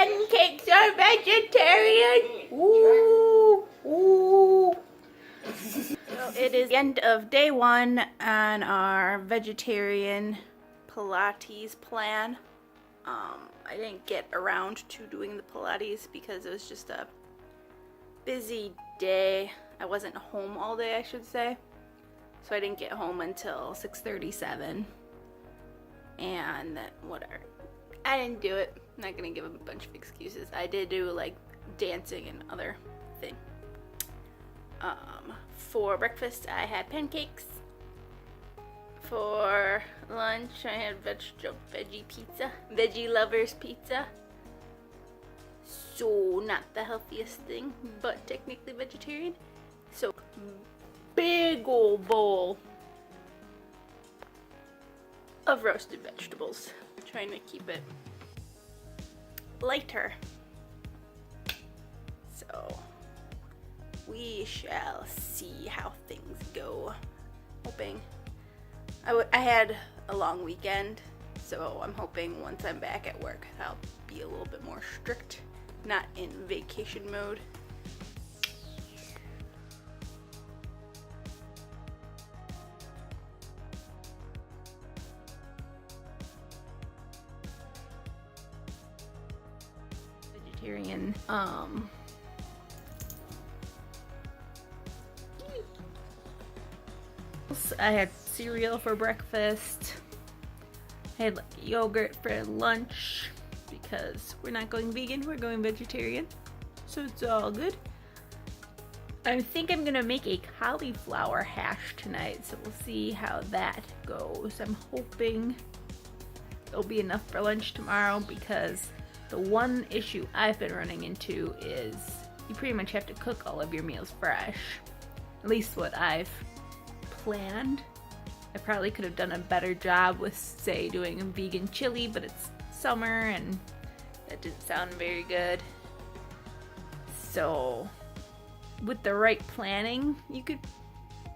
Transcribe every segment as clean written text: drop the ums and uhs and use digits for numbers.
pancakes are vegetarian. Ooh, ooh. So it is the end of day 1 on our vegetarian Pilates plan. I didn't get around to doing the Pilates because it was just a busy day. I wasn't home all day, I should say. So I didn't get home until 6:37. And whatever. I didn't do it. I'm not gonna give a bunch of excuses. I did do like dancing and other thing. For breakfast I had pancakes. For lunch I had veggie pizza. Veggie lovers pizza. So not the healthiest thing, but technically vegetarian. So big old bowl of roasted vegetables. Trying to keep it lighter. So we shall see how things go. Hoping I had a long weekend, so I'm hoping once I'm back at work I'll be a little bit more strict, not in vacation mode. Vegetarian. I had cereal for breakfast. I had like yogurt for lunch because we're not going vegan, we're going vegetarian. So it's all good. I think I'm gonna make a cauliflower hash tonight, so we'll see how that goes. I'm hoping it'll be enough for lunch tomorrow because the one issue I've been running into is you pretty much have to cook all of your meals fresh. At least what I've planned. I probably could have done a better job with, say, doing a vegan chili, but it's summer and that didn't sound very good. So with the right planning, you could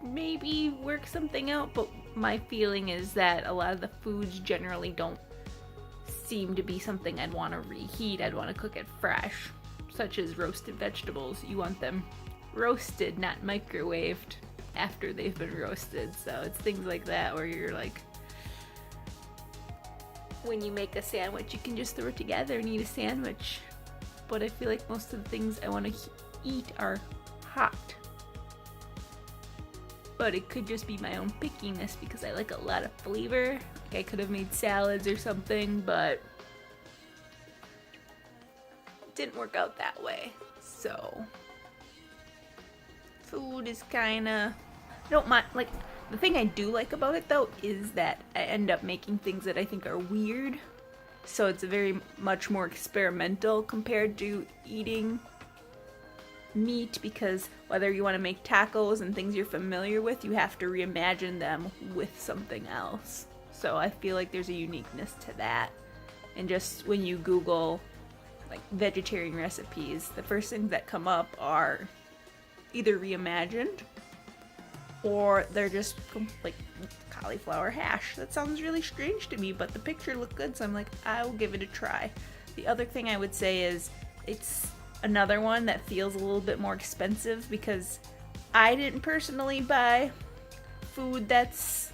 maybe work something out, but my feeling is that a lot of the foods generally don't seem to be something I'd want to reheat. I'd want to cook it fresh, such as roasted vegetables. You want them roasted, not microwaved after they've been roasted. So it's things like that where you're like, when you make a sandwich, you can just throw it together and eat a sandwich. But I feel like most of the things I want to eat are hot. But it could just be my own pickiness because I like a lot of flavor. Like I could have made salads or something, but it didn't work out that way. So food is kinda, I don't mind, like, the thing I do like about it though is that I end up making things that I think are weird. So it's very much more experimental compared to eating meat, because whether you want to make tacos and things you're familiar with, you have to reimagine them with something else. So I feel like there's a uniqueness to that. And just when you Google like vegetarian recipes, the first things that come up are either reimagined or they're just like cauliflower hash. That sounds really strange to me, but the picture looked good, so I'm like, I will give it a try. The other thing I would say is it's another one that feels a little bit more expensive because I didn't personally buy food that's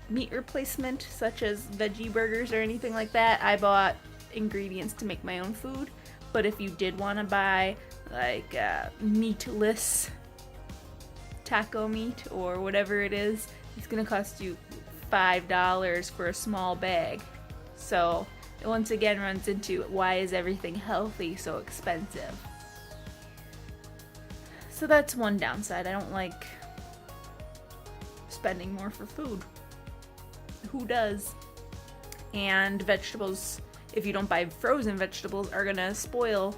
meat replacement, such as veggie burgers or anything like that. I bought ingredients to make my own food. But if you did want to buy like meatless taco meat or whatever it is, it's gonna cost you $5 for a small bag. So it once again runs into, why is everything healthy so expensive? So that's one downside. I don't like spending more for food. Who does? And vegetables, if you don't buy frozen vegetables, are gonna spoil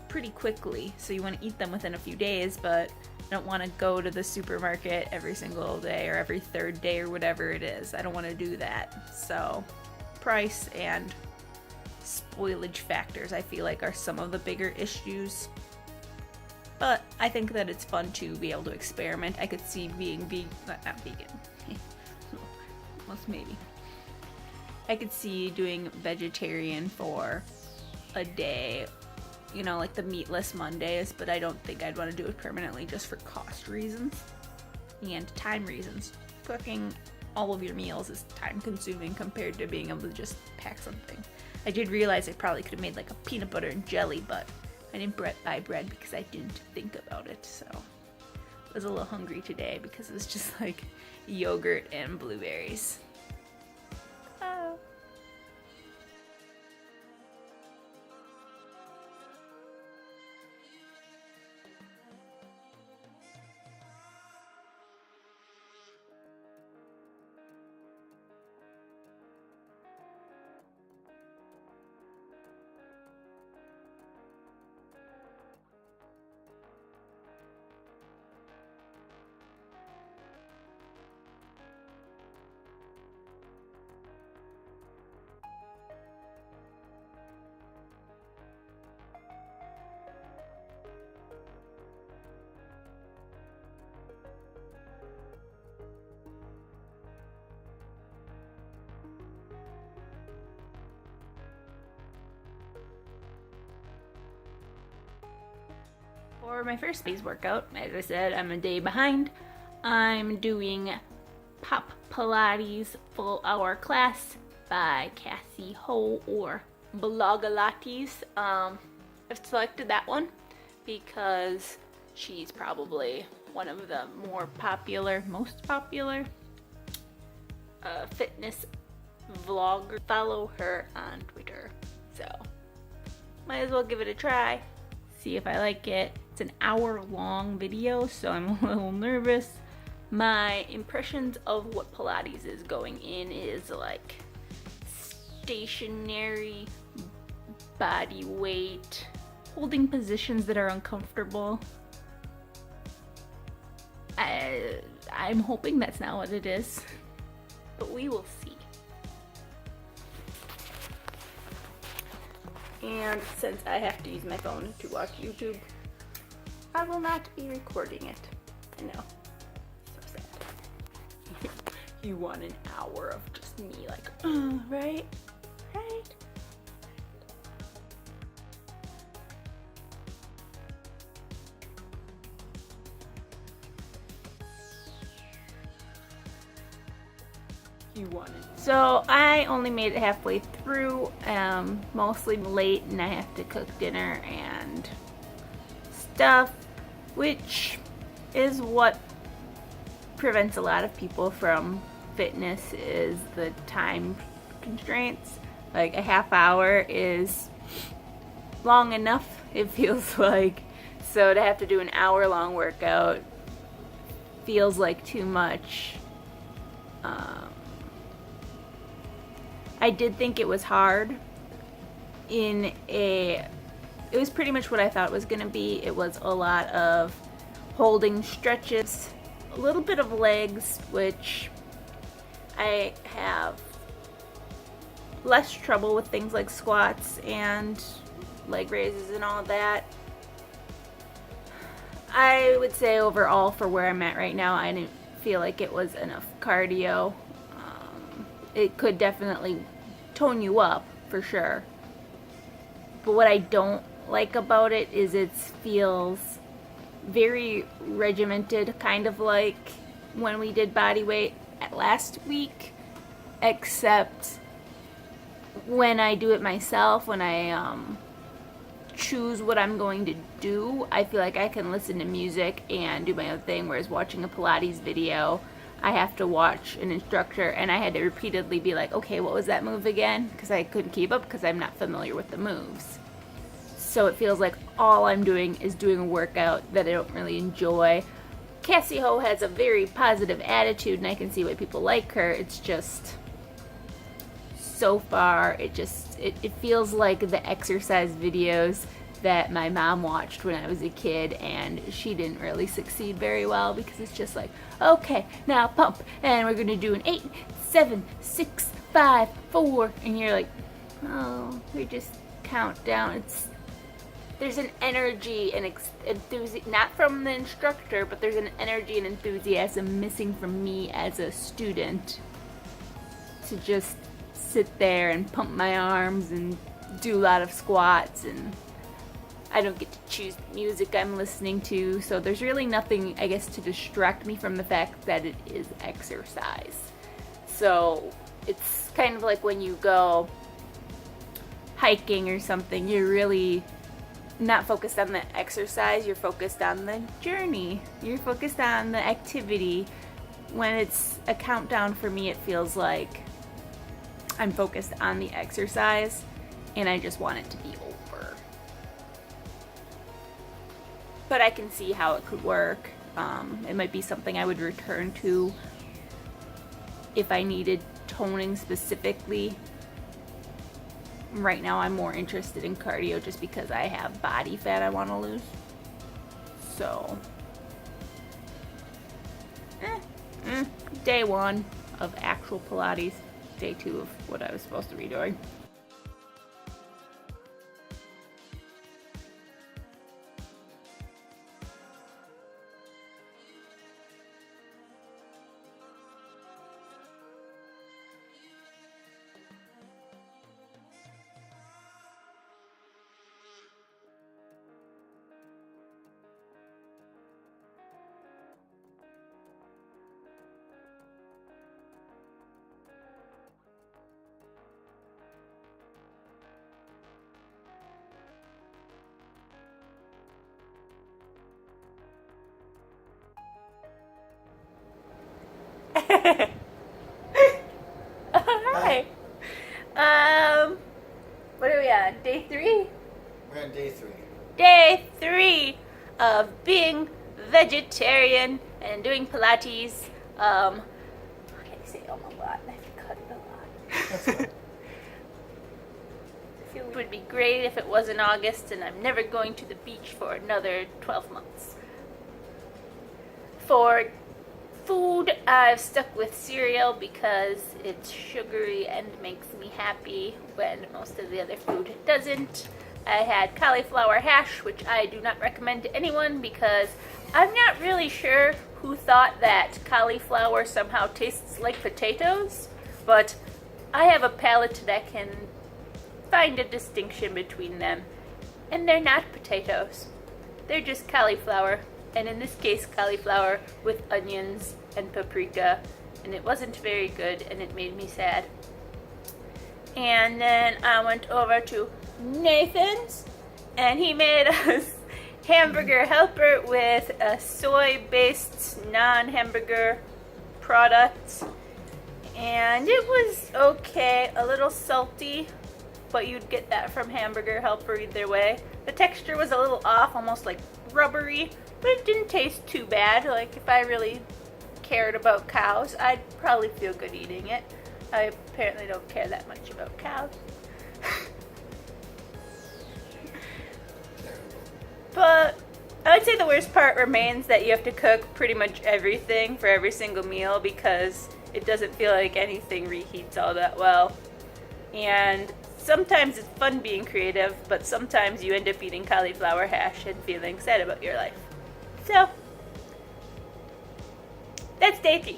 pretty quickly. So you want to eat them within a few days, but I don't want to go to the supermarket every single day or every third day or whatever it is. I don't want to do that. So price and spoilage factors, I feel like, are some of the bigger issues. But I think that it's fun to be able to experiment. I could see being not vegan. Almost maybe. I could see doing vegetarian for a day, you know, like the meatless Mondays, but I don't think I'd want to do it permanently just for cost reasons and time reasons. Cooking all of your meals is time consuming compared to being able to just pack something. I did realize I probably could have made like a peanut butter and jelly, but I didn't buy bread because I didn't think about it. So I was a little hungry today because it was just like yogurt and blueberries. Oh. For my first phase workout, as I said, I'm a day behind. I'm doing Pop Pilates full hour class by Cassie Ho or Blogalates. I've selected that one because she's probably one of the most popular fitness vlogger. Follow her on Twitter, so might as well give it a try, see if I like it. It's an hour-long video, so I'm a little nervous. My impressions of what Pilates is going in is like stationary body weight, holding positions that are uncomfortable. I'm hoping that's not what it is, but we will see. And since I have to use my phone to watch YouTube, I will not be recording it. I know. So sad. You want an hour of just me like, right? Right? You want it. So I only made it halfway through, mostly late, and I have to cook dinner and stuff, which is what prevents a lot of people from fitness, is the time constraints. Like a half hour is long enough, it feels like. So to have to do an hour-long workout feels like too much. I did think it was hard. It was pretty much what I thought it was going to be. It was a lot of holding stretches, a little bit of legs, which I have less trouble with things like squats and leg raises and all that. I would say overall, for where I'm at right now, I didn't feel like it was enough cardio. It could definitely tone you up, for sure. But what I don't like about it is it feels very regimented, kind of like when we did body weight last week, except when I do it myself, when I choose what I'm going to do, I feel like I can listen to music and do my own thing, whereas watching a Pilates video, I have to watch an instructor, and I had to repeatedly be like, okay, what was that move again? Because I couldn't keep up because I'm not familiar with the moves. So it feels like all I'm doing is doing a workout that I don't really enjoy. Cassie Ho has a very positive attitude, and I can see why people like her. It's just, so far, it feels like the exercise videos that my mom watched when I was a kid, and she didn't really succeed very well, because it's just like, okay, now pump, and we're gonna do an 8, 7, 6, 5, 4, and you're like, oh, we just count down. There's an energy and enthusiasm, not from the instructor, but there's an energy and enthusiasm missing from me as a student to just sit there and pump my arms and do a lot of squats, and I don't get to choose the music I'm listening to, so there's really nothing, I guess, to distract me from the fact that it is exercise. So it's kind of like when you go hiking or something, you're really not focused on the exercise, you're focused on the journey, you're focused on the activity. When it's a countdown, for me, it feels like I'm focused on the exercise and I just want it to be over. But I can see how it could work. It might be something I would return to if I needed toning specifically. Right now I'm more interested in cardio just because I have body fat I want to lose. So, day 1 of actual Pilates, day 2 of what I was supposed to be doing. Alright. What are we on? Day 3? We're on day 3. Day 3 of being vegetarian and doing Pilates. I can't say a lot. I have to cut it a lot. That's fine. I feel it would be great if it was in August and I'm never going to the beach for another 12 months. For food, I've stuck with cereal because it's sugary and makes me happy when most of the other food doesn't. I had cauliflower hash, which I do not recommend to anyone because I'm not really sure who thought that cauliflower somehow tastes like potatoes, but I have a palate that can find a distinction between them, and they're not potatoes. They're just cauliflower. And in this case, cauliflower with onions and paprika, and it wasn't very good and it made me sad. And then I went over to Nathan's and he made us hamburger helper with a soy-based non-hamburger product, and it was okay, a little salty, but you'd get that from hamburger helper either way. The texture was a little off, almost like rubbery, but it didn't taste too bad. Like, if I really cared about cows, I'd probably feel good eating it. I apparently don't care that much about cows. But I would say the worst part remains that you have to cook pretty much everything for every single meal because it doesn't feel like anything reheats all that well. And sometimes it's fun being creative, but sometimes you end up eating cauliflower hash and feeling sad about your life. So, that's day 3.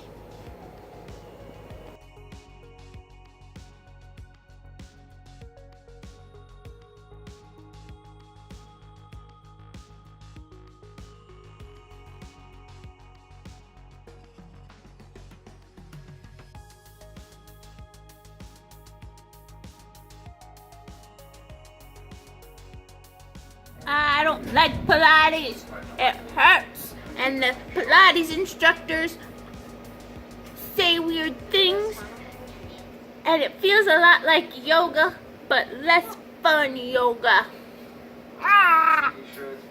I don't like Pilates. It hurts. And the Pilates instructors say weird things. And it feels a lot like yoga, but less fun yoga. Ah! You sure it's